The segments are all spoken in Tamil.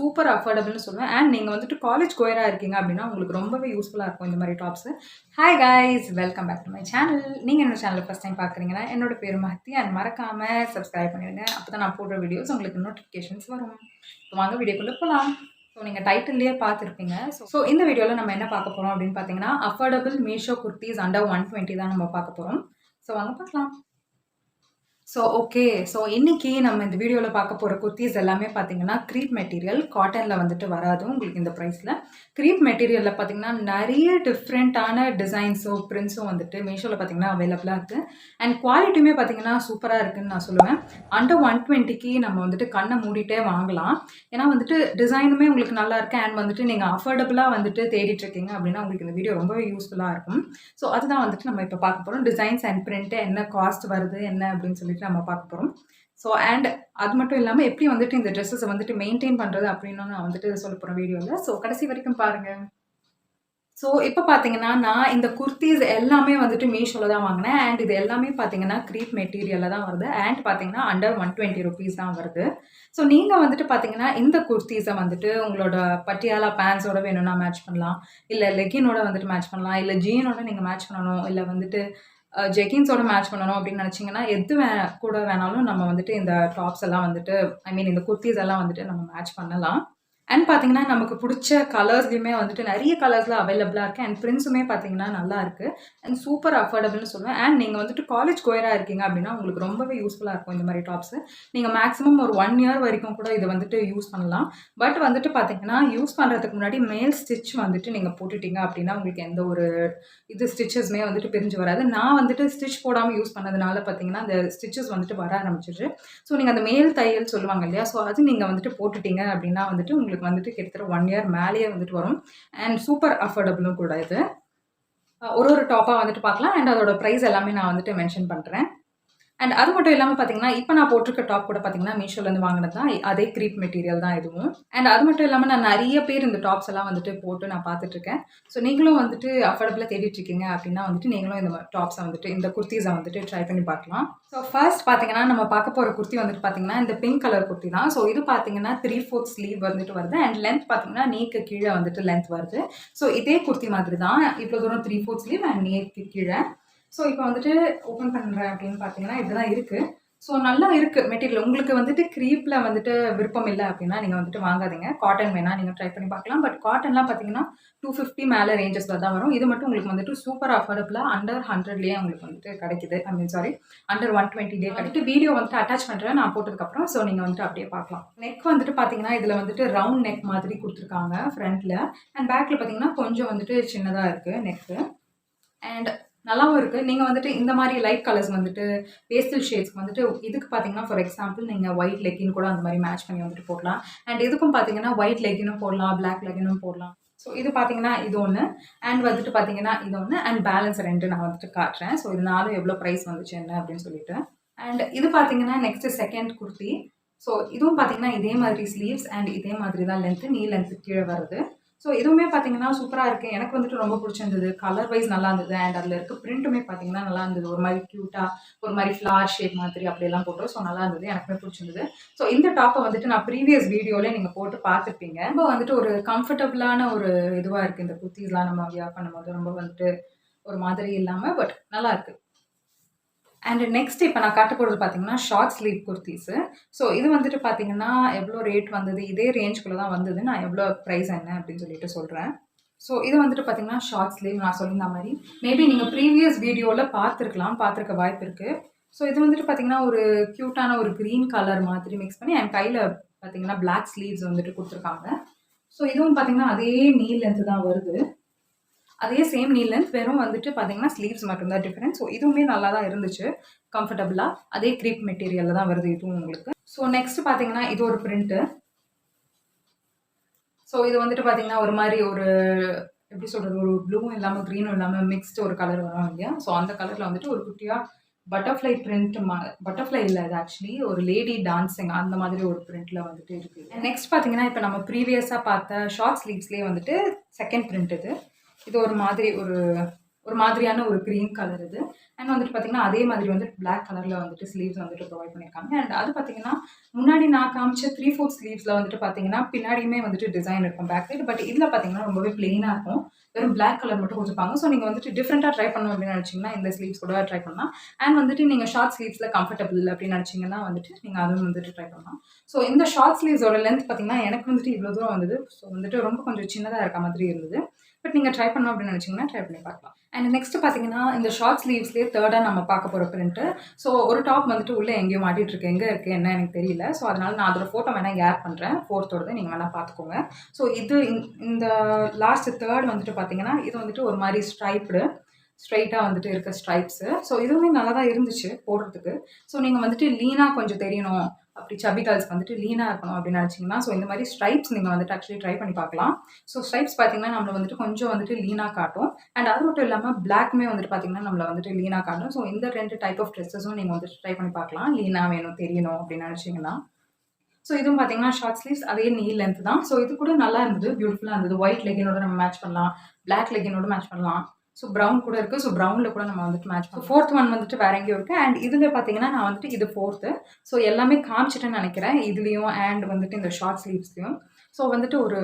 சூப்பர் அஃபோர்டபுள்னு சொல்லுவேன். அண்ட் நீங்கள் வந்துட்டு காலேஜ் கோயராக இருக்கீங்க அப்படின்னா உங்களுக்கு ரொம்பவே யூஸ்ஃபுல்லாக இருக்கும் இந்த மாதிரி tops. Hi guys, welcome back to my channel. நீங்கள் என்னோட சேனலில் ஃபஸ்ட் டைம் பார்க்குறீங்கன்னா என்னோட பேர் மஹதி அண்ட் மறக்காமல் சப்ஸ்கிரைப் பண்ணிடுங்க. அப்போ தான் நான் போடுற வீடியோஸ் உங்களுக்கு நோட்டிஃபிகேஷன்ஸ் வரும். வாங்க வீடியோக்குள்ளே போகலாம். ஸோ நீங்கள் டைட்டில்லையே பார்த்துருப்பீங்க. ஸோ இந்த வீடியோவில் நம்ம என்ன பார்க்க போகிறோம் அப்படின்னு பார்த்தீங்கன்னா அஃபோர்டபுள் மீஷோ குர்த்திஸ் அண்டர் 120 தான் நம்ம பார்க்க போகிறோம். ஸோ வாங்க பார்க்கலாம். ஸோ இன்றைக்கி நம்ம இந்த வீடியோவில் பார்க்க போகிற குர்த்திஸ் எல்லாமே பார்த்தீங்கன்னா க்ரீப் மெட்டீரியல், காட்டனில் வந்துட்டு வராது உங்களுக்கு இந்த ப்ரைஸில். க்ரீப் மெட்டீரியலில் பார்த்தீங்கன்னா நிறைய டிஃப்ரெண்ட்டான டிசைன்ஸோ பிரிண்ட்ஸும் வந்துட்டு மீஷோவில் பார்த்தீங்கன்னா அவைலபிளாக இருக்குது. அண்ட் குவாலிட்டியுமே பார்த்தீங்கன்னா சூப்பராக இருக்குதுன்னு நான் சொல்லுவேன். அண்டர் 120க்கு நம்ம வந்துட்டு கண்ணை மூடிட்டே வாங்கலாம். ஏன்னா வந்துட்டு டிசைனுமே உங்களுக்கு நல்லா இருக்குது அண்ட் வந்துட்டு நீங்கள் அஃபோர்டபுளாக வந்துட்டு தேடிட்டுருக்கீங்க அப்படின்னா உங்களுக்கு இந்த வீடியோ ரொம்பவே யூஸ்ஃபுல்லாக இருக்கும். ஸோ அதுதான் வந்துட்டு நம்ம இப்போ பார்க்க போகிறோம். டிசைன்ஸ் அண்ட் பிரிண்ட்டு என்ன காஸ்ட் வருது என்ன அப்படின்னு சொல்லிட்டு நம்ம பார்க்க போகிறோம். ஸோ அண்ட் அது மட்டும் இல்லாமல் எப்படி வந்துட்டு இந்த ட்ரெஸ்ஸஸை வந்துட்டு மெயின்டைன் பண்ணுறது அப்படின்னு நான் வந்துட்டு சொல்ல போகிறேன் வீடியோவில். ஸோ கடைசி வரைக்கும் பாருங்கள். ஸோ இப்போ பார்த்தீங்கன்னா நான் இந்த குர்த்திஸ் எல்லாமே வந்துட்டு மீஷோவில் தான் வாங்கினேன். அண்ட் இது எல்லாமே பார்த்தீங்கன்னா க்ரீப் மெட்டீரியலில் தான் வருது. அண்ட் பார்த்தீங்கன்னா அண்டர் 120 ருபீஸ் தான் வருது. ஸோ நீங்கள் வந்துட்டு பார்த்தீங்கன்னா இந்த குர்த்திஸை வந்துட்டு உங்களோட பட்டியாலா பேண்ட்ஸோட வேணும்னா மேட்ச் பண்ணலாம், இல்லை லெகினோட வந்துட்டு மேட்ச் பண்ணலாம், இல்லை ஜீனோட நீங்கள் மேட்ச் பண்ணணும், இல்லை வந்துட்டு ஜெகின்ஸோட மேட்ச் பண்ணணும் அப்படின்னு நினச்சிங்கன்னா எது கூட வேணாலும் நம்ம வந்துட்டு இந்த டாப்ஸ் எல்லாம் வந்துட்டு இந்த குர்த்திஸ் எல்லாம் வந்துட்டு நம்ம மேட்ச் பண்ணலாம். அண்ட் பார்த்தீங்கன்னா நமக்கு பிடிச்ச கலர்ஸ்லையுமே வந்துட்டு நிறைய கலர்ஸில் அவைலபிளாக இருக்குது. அண்ட் பிரிண்ட்ஸுமே பார்த்தீங்கன்னா நல்லா இருக்குது அண்ட் சூப்பர் அஃபோர்டபுள்னு சொல்லுவேன். அண்ட் நீங்கள் வந்துட்டு காலேஜ் கோயராக இருக்கீங்க அப்படின்னா உங்களுக்கு ரொம்பவே யூஸ்ஃபுல்லாக இருக்கும் இந்த மாதிரி டாப்ஸு. நீங்கள் மேக்ஸிமம் ஒரு 1 இயர் வரைக்கும் கூட இதை வந்துட்டு யூஸ் பண்ணலாம். பட் வந்துட்டு பார்த்தீங்கன்னா யூஸ் பண்ணுறதுக்கு முன்னாடி மேல் ஸ்டிச் வந்துட்டு நீங்கள் போட்டுட்டீங்க அப்படின்னா உங்களுக்கு எந்த ஒரு ஸ்டிச்சஸ்மே வந்துட்டு பிரிஞ்சு வராது. நான் வந்துட்டு ஸ்டிச் போடாமல் யூஸ் பண்ணதுனால பார்த்தீங்கன்னா அந்த ஸ்டிச்சஸ் வந்துட்டு வர ஆரம்பிச்சிச்சு. ஸோ நீங்கள் அந்த மேல் தையல் சொல்லுவாங்க இல்லையா, ஸோ அது நீங்கள் வந்துட்டு போட்டுட்டீங்க அப்படின்னா வந்துட்டு உங்களுக்கு வந்துட்டு கிட்டத்தட்ட 1 இயர் மேலேயே வந்துட்டு வரும். அண்ட் சூப்பர் அஃபோர்டபுளும் கூட இது. ஒரு டாப்பாக வந்துட்டு பார்க்கலாம். அண்ட் அதோட ப்ரைஸ் எல்லாமே நான் வந்துட்டு மென்ஷன் பண்ணுறேன். அண்ட் அது மட்டும் இல்லாமல் பார்த்தீங்கன்னா இப்போ நான் போட்டிருக்க டாப் கூட பார்த்தீங்கன்னா மீஷோலேருந்து வாங்கினது தான், அதே க்ரீப் மெட்டீரியல் தான் இதுவும். அண்ட் அது மட்டும் இல்லாமல் நான் நிறைய பேர் இந்த டாப்ஸ் எல்லாம் வந்துட்டு போட்டு நான் பார்த்துட்ருக்கேன். ஸோ நீங்களும் வந்துட்டு அஃபோர்டபுளாக தேடிட்டுருக்கீங்க அப்படின்னா வந்துட்டு நீங்களும் இந்த டாப்ஸை வந்துட்டு இந்த குர்த்திஸை வந்துட்டு ட்ரை பண்ணி பார்க்கலாம். ஸோ ஃபர்ஸ்ட் பார்த்தீங்கன்னா நம்ம பார்க்க போகிற குர்த்தி வந்துட்டு பார்த்தீங்கன்னா இந்த பிங்க் கலர் குர்த்தி தான். ஸோ இது பார்த்தீங்கன்னா 3/4 ஸ்லீவ் வந்துட்டு வருது. அண்ட் லென்த் பார்த்தீங்கன்னா நீக்கு கீழே வந்துட்டு லென்த் வருது. ஸோ இதே குர்த்தி மாதிரி தான், இவ்வளோ தூரம் 3/4 ஸ்லீவ் அண்ட் நீக்கு கீழே. ஸோ இப்போ வந்துட்டு ஓப்பன் பண்ணுறேன் அப்படின்னு பார்த்தீங்கன்னா இப்படி தான் இருக்குது. ஸோ நல்லா இருக்குது மெட்டீரியல். உங்களுக்கு வந்துட்டு க்ரீப்பில் வந்துட்டு விருப்பம் இல்லை அப்படின்னா நீங்கள் வந்துட்டு வாங்காதீங்க. காட்டன் வேணால் நீங்கள் ட்ரை பண்ணி பார்க்கலாம். பட் காட்டன்லாம் பார்த்தீங்கன்னா 250 மேலே ரேஞ்சஸில் தான் வரும். இது மட்டும் உங்களுக்கு வந்துட்டு சூப்பர் அஃபோர்டபுளாக அண்டர் 100லேயே உங்களுக்கு வந்துட்டு கிடைக்குது. அண்டர் 120லேயே கிடைக்குது. வீடியோ வந்துட்டு அட்டாச் பண்ணுறேன் நான் போட்டதுக்கப்புறம். ஸோ நீங்கள் வந்துட்டு அப்படியே பார்க்கலாம். நெக் வந்துட்டு பார்த்தீங்கன்னா இதில் வந்துட்டு ரவுண்ட் நெக் மாதிரி கொடுத்துருக்காங்க ஃப்ரண்ட்டில். அண்ட் பேக்கில் பார்த்தீங்கன்னா கொஞ்சம் வந்துட்டு சின்னதாக இருக்குது நெக்கு. அண்ட் நல்லாவும் இருக்குது. நீங்கள் வந்துட்டு இந்த மாதிரி லைட் கலர்ஸ் வந்துட்டு பேஸ்டல் ஷேட்ஸ்க்கு வந்துட்டு இதுக்கு பார்த்தீங்கன்னா ஃபார் எக்ஸாம்பிள் நீங்கள் ஒயிட் லெகின் கூட அந்த மாதிரி மேட்ச் பண்ணி வந்துட்டு போடலாம். அண்ட் இதுக்கும் பார்த்தீங்கன்னா ஒயிட் லெகினும் போடலாம், பிளாக் லெகினும் போடலாம். ஸோ இது பார்த்தீங்கன்னா இது ஒன்று, அண்ட் வந்துட்டு பார்த்தீங்கன்னா இது ஒன்று, அண்ட் பேலன்ஸ் 2 நான் வந்துட்டு காட்டுறேன். ஸோ இது 4 எவ்வளோ ப்ரைஸ் வந்துச்சு என்ன அப்படின்னு சொல்லிட்டு. அண்ட் இது பார்த்தீங்கன்னா நெக்ஸ்ட்டு செகண்ட் குர்த்தி. ஸோ இதுவும் பார்த்தீங்கன்னா இதே மாதிரி ஸ்லீவ்ஸ் அண்ட் இதே மாதிரி தான் லென்த்து, நீ லென்த்து கீழே வருது. ஸோ இதுவுமே பார்த்தீங்கன்னா சூப்பராக இருக்குது. எனக்கு வந்துட்டு ரொம்ப பிடிச்சிருந்தது. கலர் வைஸ் நல்லா இருந்தது அண்ட் அதில் இருக்க பிரிண்ட்டுமே பார்த்தீங்கன்னா நல்லா இருந்தது. ஒரு மாதிரி க்யூட்டாக ஒரு மாதிரி ஃப்ளார் ஷேப் மாதிரி அப்படியெல்லாம் போட்டோம். ஸோ நல்லா இருந்தது, எனக்குமே பிடிச்சிருந்தது. ஸோ இந்த டாப்பை வந்துட்டு நான் ப்ரீவியஸ் வீடியோவில் நீங்கள் போட்டு பார்த்துருப்பீங்க. ரொம்ப வந்துட்டு ஒரு கம்ஃபர்டபுளான ஒரு இதுவாக இருக்குது. இந்த குர்த்திஸ்லாம் நம்ம வியர் பண்ணும்போது ரொம்ப வந்துட்டு ஒரு மாதிரி இல்லாமல் பட் நல்லா இருக்குது. அண்ட் நெக்ஸ்ட் இப்போ நான் காட்ட போகிறது பார்த்தீங்கன்னா ஷார்ட் ஸ்லீவ் குர்த்திஸு. ஸோ இது வந்துட்டு பார்த்தீங்கன்னா எவ்வளோ ரேட் வந்தது, இதே ரேஞ்சுக்குள்ளே தான் வந்தது. நான் எவ்வளோ ப்ரைஸ் என்ன அப்படின்னு சொல்லிட்டு சொல்கிறேன். ஸோ இது வந்துட்டு பார்த்தீங்கன்னா ஷார்ட் ஸ்லீவ் நான் சொல்லியிருந்த மாதிரி மேபி நீங்கள் ப்ரீவியஸ் வீடியோவில் பார்த்துருக்க வாய்ப்பு இருக்குது. ஸோ இது வந்துட்டு பார்த்தீங்கன்னா ஒரு க்யூட்டான ஒரு க்ரீன் கலர் மாதிரி மிக்ஸ் பண்ணி என் கையில் பார்த்தீங்கன்னா பிளாக் ஸ்லீவ்ஸ் வந்துட்டு கொடுத்துருக்காங்க. ஸோ இதுவும் பார்த்தீங்கன்னா அதே நீ லென்த்து தான் வருது, அதே சேம் நீ லென்த், வெறும் வந்துட்டு பார்த்தீங்கன்னா ஸ்லீவ்ஸ் மட்டும்தான் டிஃப்ரெண்ட். ஸோ இதுவுமே நல்லா தான் இருந்துச்சு கம்ஃபர்டபுளாக. அதே க்ரீப் மெட்டீரியலில் தான் வருது இதுவும் உங்களுக்கு. ஸோ நெக்ஸ்ட் பார்த்தீங்கன்னா இது ஒரு பிரிண்ட்டு. ஸோ இது வந்துட்டு பார்த்தீங்கன்னா ஒரு மாதிரி ஒரு எப்படி சொல்கிறது, ஒரு ப்ளூவும் இல்லாமல் க்ரீனும் இல்லாமல் மிக்ஸ்டு ஒரு கலர் வரும் இல்லையா. ஸோ அந்த கலரில் வந்துட்டு ஒரு குட்டியாக பட்டர்ஃப்ளை பிரிண்ட் பட்டர்ஃப்ளை இல்லை, அது ஆக்சுவலி ஒரு லேடி டான்ஸிங் அந்த மாதிரி ஒரு பிரிண்ட்டில் வந்துட்டு இருக்குது. நெக்ஸ்ட் பார்த்தீங்கன்னா இப்போ நம்ம ப்ரீவியஸாக பார்த்த ஷார்ட் ஸ்லீவ்ஸ்லேயே வந்துட்டு செகண்ட் பிரிண்ட் இது ஒரு மாதிரி ஒரு ஒரு மாதிரியான ஒரு க்ரீன் கலர் இது. அண்ட் வந்துட்டு பார்த்தீங்கன்னா, அதே மாதிரி வந்து பிளாக் கலர்ல வந்துட்டு ஸ்லீவ்ஸ் வந்துட்டு ப்ரொவைட் பண்ணியிருக்காங்க. அண்ட் அது பார்த்தீங்கன்னா, முன்னாடி நான் காமிச்ச 3/4 ஸ்லீவ்ஸ்ல வந்துட்டு பார்த்தீங்கன்னா, பின்னாடியுமே வந்துட்டு டிசைன் இருக்கும் பேக் சைடு. பட் இதில பார்த்தீங்கன்னா, ரொம்பவே பிளெயினா இருக்கும். வெறும் பிளாக் கலர் மட்டும் குடுத்துருப்பாங்க. ஸோ நீங்க வந்துட்டு டிஃப்ரெண்ட்டா ட்ரை பண்ணணும் அப்படின்னு நினைச்சீங்கன்னா, இந்த ஸ்லீவ்ஸ் கூட ட்ரை பண்ணலாம். அண்ட் வந்துட்டு நீங்க ஷார்ட் ஸ்லீவ்ஸ்ல கம்ஃபர்டபிள் அப்படின்னு நினைச்சீங்கன்னா வந்துட்டு, நீங்க அதுவும் வந்துட்டு ட்ரை பண்ணலாம். ஸோ இந்த ஷார்ட் ஸ்லீவ்ஸோட லென்த் பார்த்தீங்கன்னா, எனக்கு வந்துட்டு இவ்வளோ தூரம் வந்தது. ஸோ வந்துட்டு ரொம்ப கொஞ்சம் சின்னதா இருக்க மாதிரி இருந்தது. பட் நீங்க ட்ரை பண்ணணும் அப்படின்னு நினைச்சீங்கன்னா, ட்ரை பண்ணி பார்க்கலாம். அண்ட் நெக்ஸ்ட் பார்த்தீங்கன்னா, இந்த ஷார்ட் ஸ்லீவ்ஸ்லேயே தேர்டா நம்ம பார்க்க போற பிரிண்ட். ஸோ ஒரு டாப் வந்துட்டு உள்ள எங்கேயோ மாட்டிட்டு இருக்கு. எங்க இருக்கு என்ன எனக்கு தெரியல. ஸோ அதனால நான் அதோட ஃபோட்டோ வேணா இங்க ஆட் பண்றேன். 4தோடது நீங்க வேணா பார்த்துக்கோங்க. ஸோ இது இந்த லாஸ்ட் தேர்ட் வந்துட்டு பார்த்தீங்கன்னா, இது வந்துட்டு ஒரு மாரி ஸ்ட்ரைட்டா வந்துட்டு இருக்க ஸ்ட்ரைப்ஸ். ஸோ இதுவுமே நல்லா தான் இருந்துச்சு போடுறதுக்கு. ஸோ நீங்க வந்துட்டு லீனா கொஞ்சம் தெரியணும். அப்படி சப்பி கேர்ள்ஸ்க்கு வந்துட்டு லீனா இருக்கணும் அப்படின்னு நினைச்சீங்கன்னா, ஸோ இந்த மாதிரி ஸ்ட்ரைப்ஸ் நீங்க வந்துட்டு ஆக்சுவலி ட்ரை பண்ணி பார்க்கலாம். ஸோ ஸ்ட்ரைப்ஸ் பார்த்தீங்கன்னா, நம்மள வந்துட்டு கொஞ்சம் வந்துட்டு லீனா காட்டும். அண்ட் அது மட்டும் இல்லாம பிளாக்குமே வந்துட்டு பார்த்தீங்கன்னா, நம்மள வந்துட்டு லீனா காட்டும். ஸோ இந்த 2 டைப் ஆஃப் ட்ரெஸ்ஸஸும் நீங்க வந்துட்டு ட்ரை பண்ணி பார்க்கலாம். லீனா வேணும், தெரியணும் அப்படின்னு நினைச்சீங்கன்னா. ஸோ இதுவும் பார்த்தீங்கன்னா, ஷார்ட் ஸ்லீவ்ஸ் அதே நீ லென்த் தான். ஸோ இது கூட நல்லா இருந்தது. பியூட்டிஃபுல்லா இருந்தது. ஒயிட் லெகினோட நம்ம மேட்ச் பண்ணலாம். பிளாக் லெகினோட மேட்ச் பண்ணலாம். ஸோ ப்ரவுன் கூட இருக்கு. ஸோ ப்ரவுன்ல கூட நம்ம வந்துட்டு மேட்ச் பண்ணலாம். 4த் ஒன் வந்துட்டு வேற எங்கேயோ இருக்கு. அண்ட் இதுல பார்த்தீங்கன்னா, நான் வந்துட்டு இது 4த். ஸோ எல்லாமே காமிச்சிட்டேன்னு நினைக்கிறேன். இதுலயும் அண்ட் வந்துட்டு இந்த ஷார்ட் ஸ்லீவ்ஸ்லயும். ஸோ வந்துட்டு ஒரு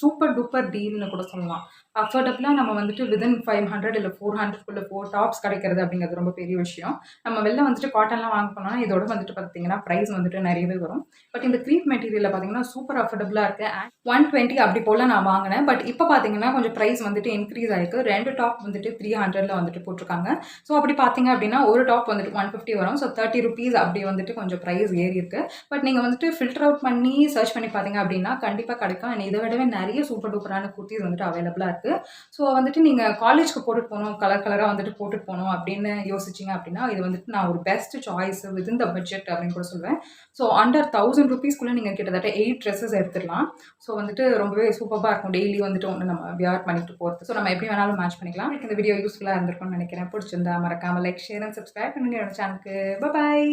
சூப்பர் டூப்பர் டீல்னு கூட சொல்லலாம். அஃபோர்டபுளா நம்ம வந்துட்டு வித்தின் 500 இல்ல 400க்குள்ள 4 டாப்ஸ் கிடைக்கிறது அப்படிங்கிறது ரொம்ப பெரிய விஷயம். நம்ம வெளில வந்துட்டு காட்டன்லாம் வாங்க போனோம்னா, இதோட வந்துட்டு பார்த்தீங்கன்னா, பிரைஸ் வந்துட்டு நிறையவே வரும். பட் இந்த க்ரீப் மெட்டீரியல்ல பார்த்தீங்கன்னா, சூப்பர் அஃபோர்டபுளா இருக்கு. அண்ட் 120 அப்படி போல நான் வாங்கினேன். பட் இப்போ பார்த்தீங்கன்னா, கொஞ்சம் பிரைஸ் வந்துட்டு இன்க்ரீஸ் ஆயிருக்கு. 2 டாப் வந்துட்டு 300ல வந்துட்டு போட்டிருக்காங்க. ஸோ அப்படி பார்த்தீங்க அப்படின்னா, ஒரு டாப் வந்துட்டு 150 வரும். ஸோ ₹30 அப்படி வந்துட்டு கொஞ்சம் பிரைஸ் ஏறி இருக்கு. பட் நீங்க வந்துட்டு ஃபில்டர் அவுட் பண்ணி சர்ச் பண்ணி பார்த்தீங்க அப்படின்னா, கண்டிப்பா கிடைக்கும். அண்ட் இதை விடவே நிறைய சூப்பர் டூப்பரான குர்த்திஸ் வந்துட்டு அவைலபிளா இருக்கு. ஸோ வந்துட்டு நீங்க காலேஜ்க்கு போட்டுட்டு போகணும், கலர் கலரா வந்துட்டு போட்டுட்டு போகணும் அப்படின்னு யோசிச்சீங்க அப்படின்னா, இது வந்துட்டு நான் ஒரு best choice within the budget அப்படின்னு கூட சொல்லுவேன். ஸோ அண்டர் ₹1000 நீங்க கிட்டத்தட்ட 8 ட்ரெஸ்ஸஸ் எடுத்துடலாம். ஸோ வந்துட்டு ரொம்பவே சூப்பரா இருக்கும். டெய்லி வந்துட்டு ஒண்ணு நம்ம வியர் பண்ணிட்டு போறது. ஸோ நம்ம எப்படி வேணாலும் மேட்ச் பண்ணிக்கலாம். எனக்கு இந்த வீடியோ யூஸ்ஃபுல்லா இருந்திருக்கும்னு நினைக்கிறேன். பிடிச்சிருந்தா மறக்காம லைக், ஷேர் அண்ட் சப்ஸ்கிரைப் பண்ணுங்க என்னோட சேனலுக்கு. பாய்.